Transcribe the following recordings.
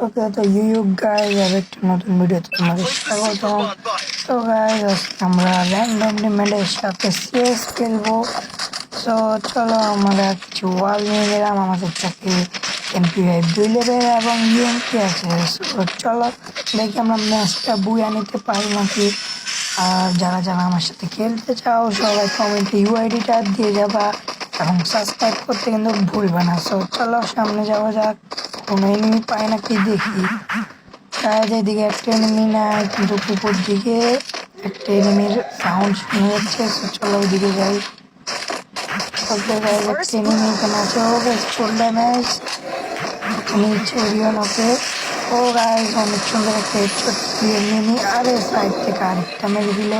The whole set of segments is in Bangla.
ওকে, তো গাইজ আর একটা নতুন ভিডিওতে তোমাদের স্বাগতম। তো গাইজ আজকে আমরা র্যান্ডমলি ম্যাচের সাথে সিএস খেলবো। তো চলো, আমরা কিছু ওয়াল নিয়ে নিলাম। আমাদের চাকরি MP5 2 লেভেল এবং UMP আছে। তো চলো দেখি আমরা ম্যাচটা বুয়া নিতে পারি নাকি। আর যারা যারা আমার সাথে খেলতে চাও সবাই কমেন্টে UID-টা দিয়ে যাবা এবং সাবস্ক্রাইব করতে কিন্তু ভুলবে না। সো চলো সামনে যাওয়া যাক, কোনো এনিমি পায় নাকি দেখি। গাইজ এদিকে একটা এনিমি নাই, কিন্তু উপর দিকে একটা এনিমির সাউন্ড শুনে যাচ্ছে। সো চলো ওইদিকে যাই। ওকে গাইজ, একটা এনিমি এখানে আছে। ও গাইজ ফুল ড্যামেজ, নিচে ওরিয়ন। ওকে, ও গাইজ অনেক সুন্দর একটা হেডশট এনিমি। আরে সাইড থেকে আরেকটা মেরে দিল।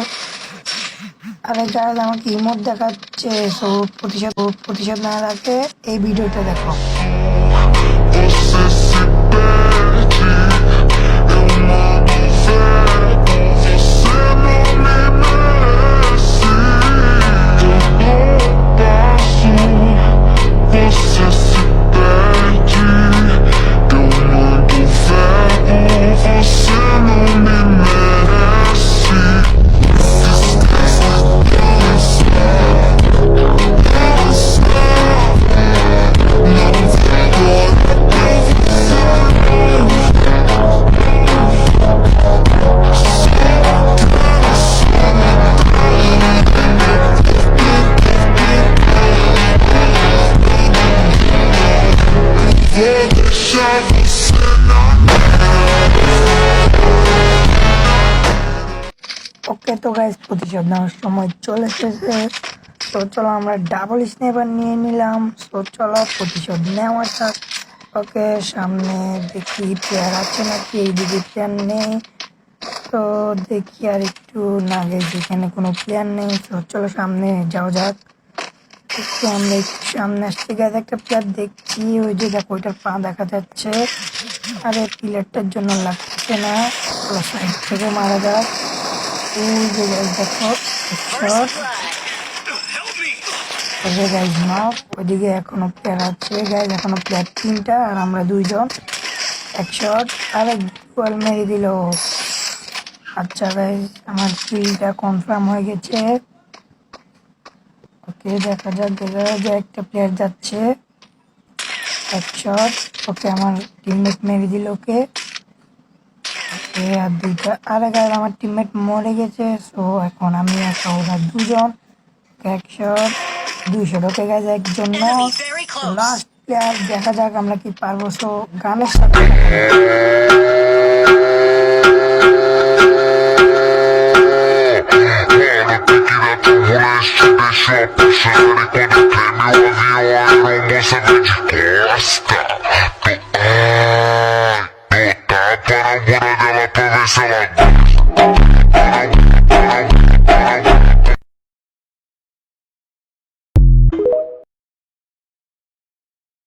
আরে গাইজ আমাকে ইমোট দেখাচ্ছে। সো প্রতিশোধ না রাখে এই ভিডিওটা দেখো। ওকে, তো গাইজ প্রতিশোধ নেওয়ার সময় চলে এসেছে। তো চলো আমরা ডাবল স্নাইপার নিয়ে নিলাম। তো চলো প্রতিশোধ নেওয়া যাক। ওকে, সামনে দেখি প্লেয়ার আছে নাকি। এইদিকে প্লেয়ার নেই, তো দেখি আর একটু না গেছি, এখানে কোনো প্লেয়ার নেই। তো চলো সামনে যাওয়া যাক। একটু আমরা একটু সামনে আসতে গেছে একটা প্লেয়ার দেখছি। ওই যে দেখো, ওইটার পা দেখা যাচ্ছে। আরে প্লেয়ারটার জন্য লাগছে না, চলো সাইড থেকে মারা যাক। এই যে গাইজ দেখো শট। Okay guys knock. ওইদিকে এখনো প্লেয়ার আছে গাইজ, এখনো প্লেয়ার 3টা আর আমরা 2জন। এক শট, আরেক গোল মেরে দিল। আচ্ছা গাইজ, আমার কিলটা কনফার্ম হয়ে গেছে। ওকে দেখা যাক যে একটা প্লেয়ার যাচ্ছে। এক শট, ওকে আমার টিমমেট মেরে দিল ওকে। ওকে আর 2টা। আরে গাইজ আমার টিমমেট মরে গেছে। সো এখন আমি একা, ওরা 2জন। এক শট, 2 শট। ওকে গাইজ একজন নক। লাস্ট প্লেয়ার, দেখা যাক আমরা কি পারবো। সো গানের সাথে Para de la cabeza la